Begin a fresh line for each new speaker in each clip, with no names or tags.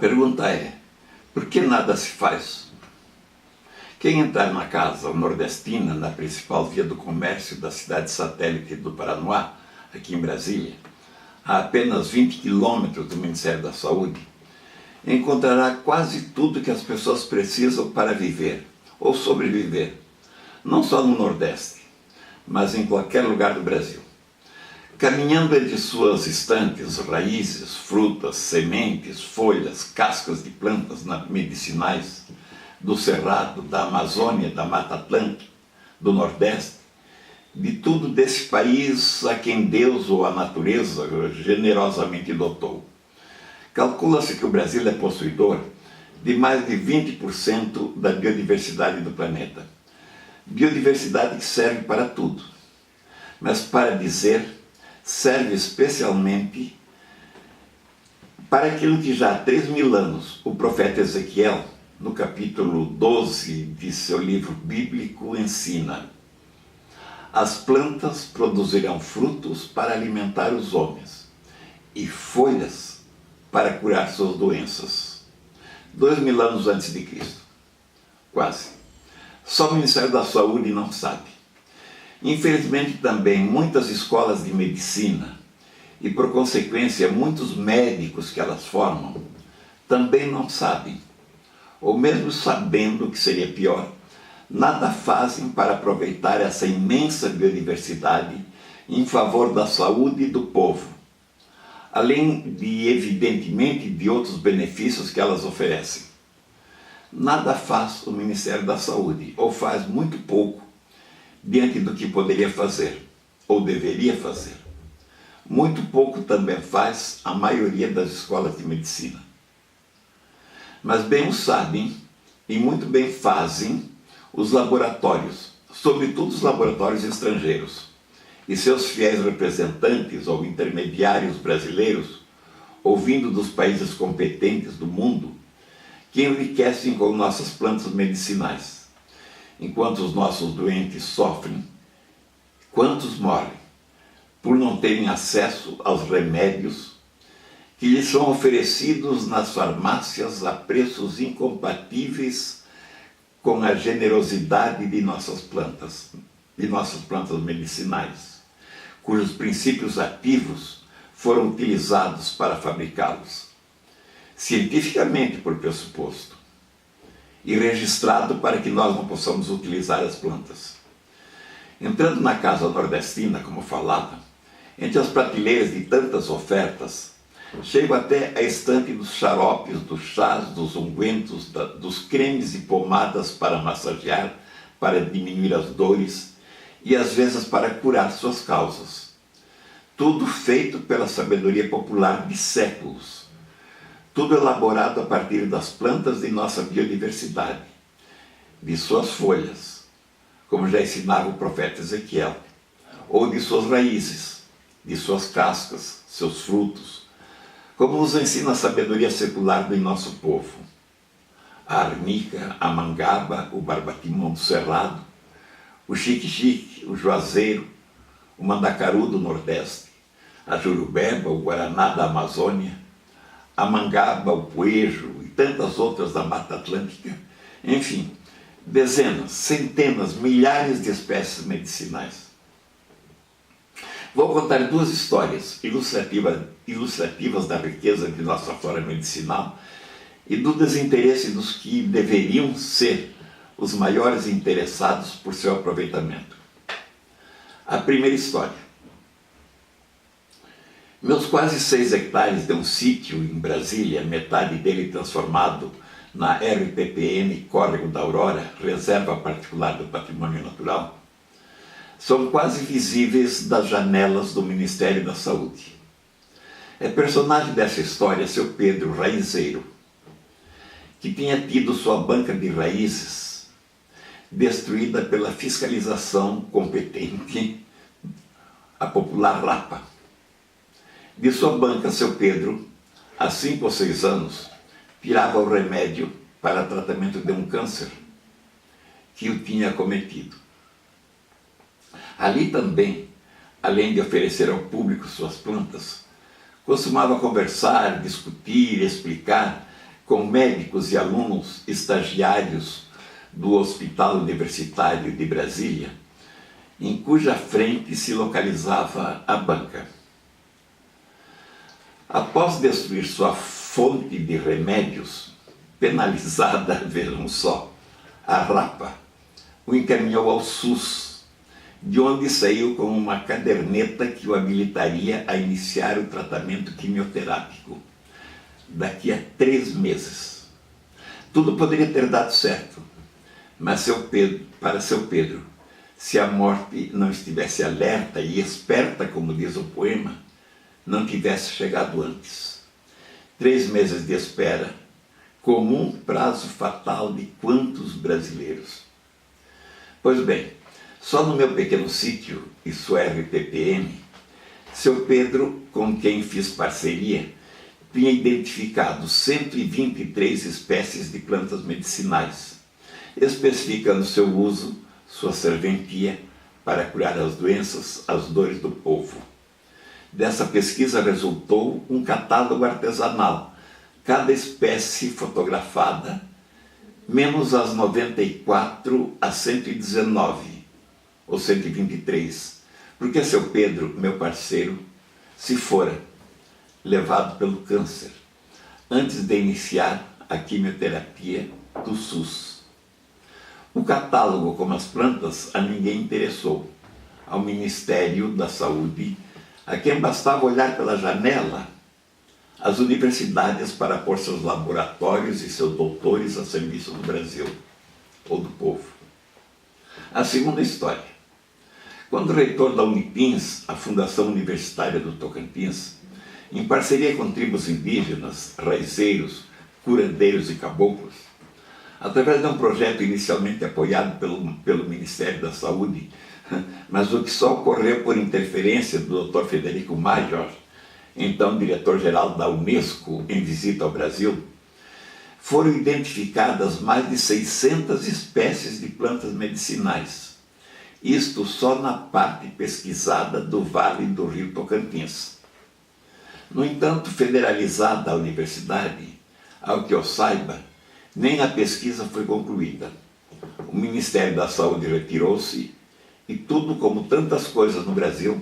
pergunta é, por que nada se faz? Quem entrar na casa nordestina, na principal via do comércio da cidade satélite do Paranoá, aqui em Brasília, a apenas 20 quilômetros do Ministério da Saúde, encontrará quase tudo que as pessoas precisam para viver ou sobreviver, não só no Nordeste, mas em qualquer lugar do Brasil. Caminhando entre suas estantes, raízes, frutas, sementes, folhas, cascas de plantas medicinais, do Cerrado, da Amazônia, da Mata Atlântica, do Nordeste, de tudo desse país a quem Deus ou a natureza generosamente dotou. Calcula-se que o Brasil é possuidor de mais de 20% da biodiversidade do planeta. Biodiversidade que serve para tudo, mas para dizer, serve especialmente para aquilo que já há 3.000 anos o profeta Ezequiel, no capítulo 12 de seu livro bíblico, ensina: as plantas produzirão frutos para alimentar os homens e folhas para curar suas doenças. 2.000 anos antes de Cristo, quase. Só o Ministério da Saúde não sabe. Infelizmente também muitas escolas de medicina e por consequência muitos médicos que elas formam também não sabem, ou mesmo sabendo que seria pior, nada fazem para aproveitar essa imensa biodiversidade em favor da saúde do povo, além de, evidentemente, de outros benefícios que elas oferecem. Nada faz o Ministério da Saúde, ou faz muito pouco, diante do que poderia fazer, ou deveria fazer. Muito pouco também faz a maioria das escolas de medicina. Mas bem o sabem, e muito bem fazem, os laboratórios, sobretudo os laboratórios estrangeiros, e seus fiéis representantes ou intermediários brasileiros, ouvindo dos países competentes do mundo, que enriquecem com nossas plantas medicinais, enquanto os nossos doentes sofrem, quantos morrem por não terem acesso aos remédios que lhes são oferecidos nas farmácias a preços incompatíveis com a generosidade de nossas plantas medicinais, cujos princípios ativos foram utilizados para fabricá-los, cientificamente por pressuposto, e registrado para que nós não possamos utilizar as plantas. Entrando na casa nordestina, como falava, entre as prateleiras de tantas ofertas, chego até a estante dos xaropes, dos chás, dos ungüentos, dos cremes e pomadas para massagear, para diminuir as dores e às vezes para curar suas causas. Tudo feito pela sabedoria popular de séculos. Tudo elaborado a partir das plantas de nossa biodiversidade, de suas folhas, como já ensinava o profeta Ezequiel, ou de suas raízes, de suas cascas, seus frutos, como nos ensina a sabedoria secular do nosso povo. A arnica, a mangaba, o barbatimão do cerrado, o xique-xique, o juazeiro, o mandacaru do Nordeste, a jurubeba, o guaraná da Amazônia, a mangaba, o poejo e tantas outras da Mata Atlântica, enfim, dezenas, centenas, milhares de espécies medicinais. Vou contar duas histórias ilustrativas da riqueza de nossa flora medicinal e do desinteresse dos que deveriam ser os maiores interessados por seu aproveitamento. A primeira história. Meus quase 6 hectares de um sítio em Brasília, metade dele transformado na RPPN Córrego da Aurora, Reserva Particular do Patrimônio Natural, são quase visíveis das janelas do Ministério da Saúde. É personagem dessa história seu Pedro Raizeiro, que tinha tido sua banca de raízes destruída pela fiscalização competente, a popular Rapa. De sua banca, seu Pedro, há 5 ou 6 anos, tirava o remédio para tratamento de um câncer que o tinha acometido. Ali também, além de oferecer ao público suas plantas, costumava conversar, discutir, explicar com médicos e alunos estagiários do Hospital Universitário de Brasília, em cuja frente se localizava a banca. Após destruir sua fonte de remédios, penalizada, vejam só, a Rapa o encaminhou ao SUS, de onde saiu com uma caderneta que o habilitaria a iniciar o tratamento quimioterápico daqui a 3 meses. Tudo poderia ter dado certo, mas para seu Pedro, se a morte não estivesse alerta e esperta, como diz o poema, não tivesse chegado antes. 3 meses de espera, comum prazo fatal de quantos brasileiros? Pois bem, só no meu pequeno sítio e sua RPPM, seu Pedro, com quem fiz parceria, tinha identificado 123 espécies de plantas medicinais, especificando seu uso, sua serventia para curar as doenças, as dores do povo. Dessa pesquisa resultou um catálogo artesanal, cada espécie fotografada, menos as 94 a 119, ou 123, porque seu Pedro, meu parceiro, se fora, levado pelo câncer, antes de iniciar a quimioterapia do SUS. O catálogo, como as plantas, a ninguém interessou. Ao Ministério da Saúde, a quem bastava olhar pela janela, as universidades para pôr seus laboratórios e seus doutores a serviço do Brasil, ou do povo. A segunda história. Quando o reitor da Unipins, a Fundação Universitária do Tocantins, em parceria com tribos indígenas, raizeiros, curandeiros e caboclos, através de um projeto inicialmente apoiado pelo Ministério da Saúde, mas o que só ocorreu por interferência do Dr. Federico Major, então diretor-geral da Unesco, em visita ao Brasil, foram identificadas mais de 600 espécies de plantas medicinais, isto só na parte pesquisada do Vale do Rio Tocantins. No entanto, federalizada a universidade, ao que eu saiba, nem a pesquisa foi concluída. O Ministério da Saúde retirou-se e tudo, como tantas coisas no Brasil,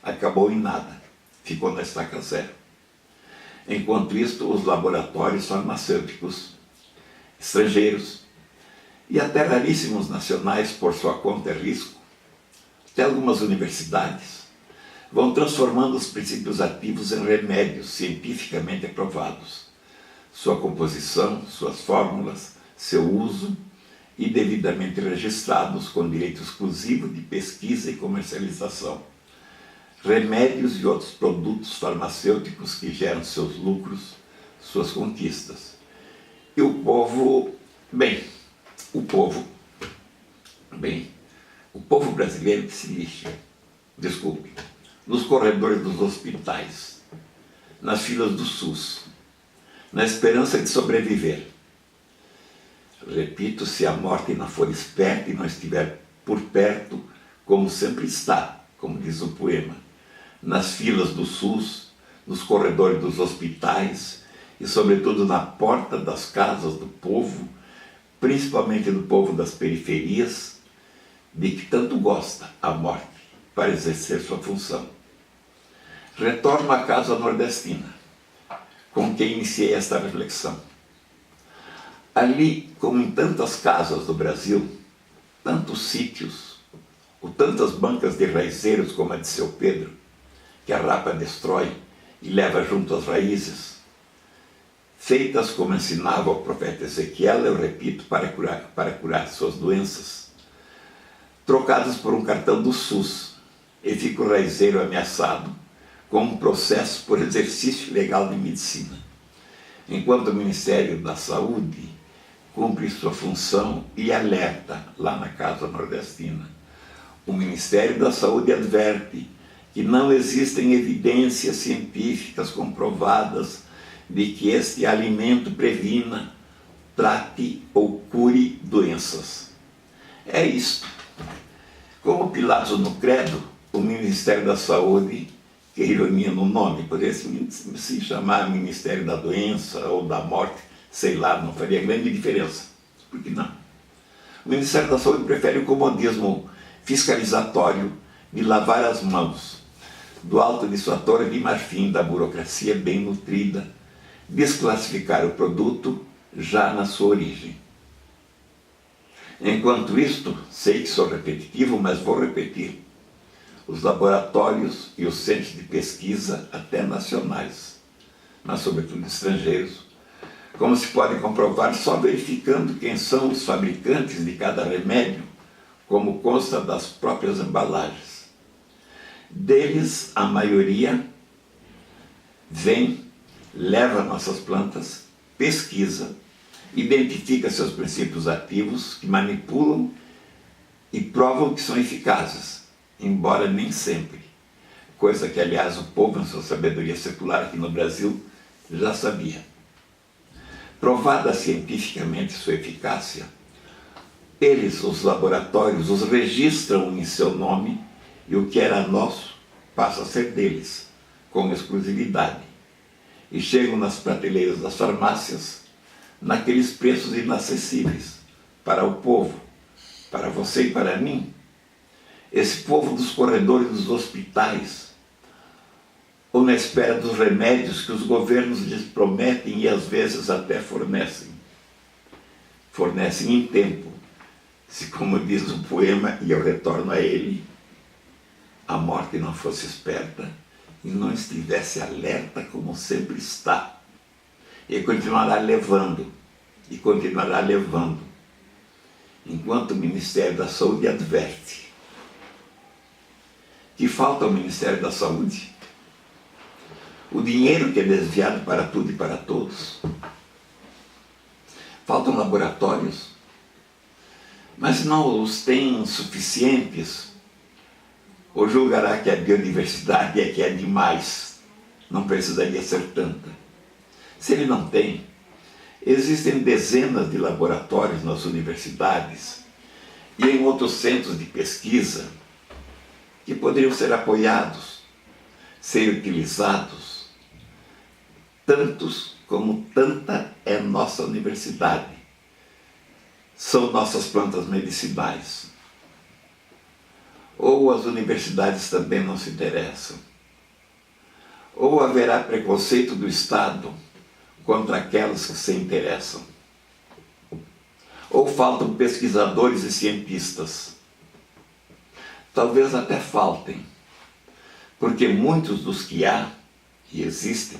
acabou em nada, ficou na estaca zero. Enquanto isto, os laboratórios farmacêuticos estrangeiros e até raríssimos nacionais por sua conta e risco, até algumas universidades, vão transformando os princípios ativos em remédios cientificamente aprovados. Sua composição, suas fórmulas, seu uso e devidamente registrados com direito exclusivo de pesquisa e comercialização. Remédios e outros produtos farmacêuticos que geram seus lucros, suas conquistas. E o povo brasileiro que se lixa, desculpe, nos corredores dos hospitais, nas filas do SUS, na esperança de sobreviver. Repito, se a morte não for esperta e não estiver por perto, como sempre está, como diz o poema, nas filas do SUS, nos corredores dos hospitais e, sobretudo, na porta das casas do povo, principalmente do povo das periferias, de que tanto gosta a morte para exercer sua função. Retorno à casa nordestina, com quem iniciei esta reflexão. Ali, como em tantas casas do Brasil, tantos sítios, ou tantas bancas de raizeiros como a de seu Pedro, que a Rapa destrói e leva junto às raízes, feitas como ensinava o profeta Ezequiel, eu repito, para curar suas doenças, trocadas por um cartão do SUS, e fica o raizeiro ameaçado com um processo por exercício ilegal de medicina, enquanto o Ministério da Saúde cumpre sua função e alerta lá na Casa Nordestina. O Ministério da Saúde adverte que não existem evidências científicas comprovadas de que este alimento previna, trate ou cure doenças. É isto. Como Pilatos no Credo, o Ministério da Saúde, que ironia no nome, poderia se chamar Ministério da Doença ou da Morte, sei lá, não faria grande diferença. Por que não? O Ministério da Saúde prefere o comodismo fiscalizatório de lavar as mãos do alto de sua torre de marfim da burocracia bem nutrida, desclassificar o produto já na sua origem. Enquanto isto, sei que sou repetitivo, mas vou repetir. Os laboratórios e os centros de pesquisa, até nacionais, mas sobretudo estrangeiros, como se pode comprovar só verificando quem são os fabricantes de cada remédio, como consta das próprias embalagens. Deles, a maioria vem, leva nossas plantas, pesquisa, identifica seus princípios ativos que manipulam e provam que são eficazes, embora nem sempre, coisa que, aliás, o povo, em sua sabedoria secular aqui no Brasil, já sabia. Provada cientificamente sua eficácia, eles, os laboratórios, os registram em seu nome e o que era nosso passa a ser deles, com exclusividade, e chegam nas prateleiras das farmácias naqueles preços inacessíveis para o povo, para você e para mim, esse povo dos corredores dos hospitais, ou na espera dos remédios que os governos lhes prometem e às vezes até fornecem. Fornecem em tempo, se, como diz o poema, e eu retorno a ele, a morte não fosse esperta e não estivesse alerta como sempre está. E continuará levando, e continuará levando, enquanto o Ministério da Saúde adverte que falta ao Ministério da Saúde o dinheiro que é desviado para tudo e para todos. Faltam laboratórios, mas não os tem suficientes, ou julgará que a biodiversidade é que é demais, não precisaria ser tanta. Se ele não tem, existem dezenas de laboratórios nas universidades e em outros centros de pesquisa que poderiam ser apoiados, ser utilizados, tantos como tanta é nossa universidade. São nossas plantas medicinais. Ou as universidades também não se interessam, ou haverá preconceito do Estado contra aquelas que se interessam, ou faltam pesquisadores e cientistas. Talvez até faltem, porque muitos dos que há, e existem,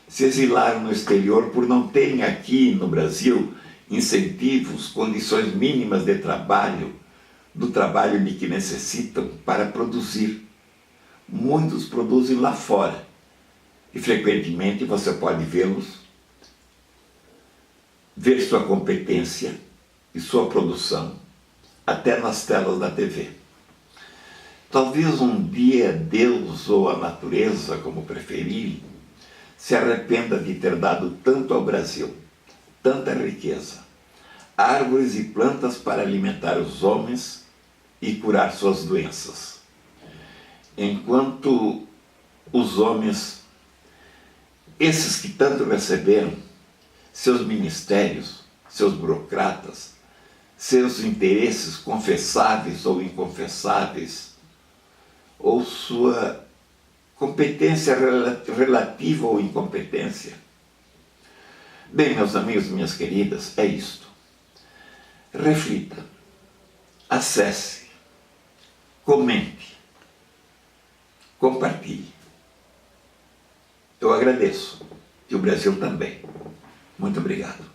se exilaram no exterior por não terem aqui no Brasil incentivos, condições mínimas de trabalho, do trabalho de que necessitam para produzir. Muitos produzem lá fora e frequentemente você pode vê-los, ver sua competência e sua produção até nas telas da TV. Talvez um dia Deus ou a natureza, como preferirem, se arrependa de ter dado tanto ao Brasil, tanta riqueza, árvores e plantas para alimentar os homens e curar suas doenças. Enquanto os homens, esses que tanto receberam, seus ministérios, seus burocratas, seus interesses confessáveis ou inconfessáveis, ou sua competência relativa ou incompetência. Bem, meus amigos e minhas queridas, é isto. Reflita, acesse, comente, compartilhe. Eu agradeço, e o Brasil também. Muito obrigado.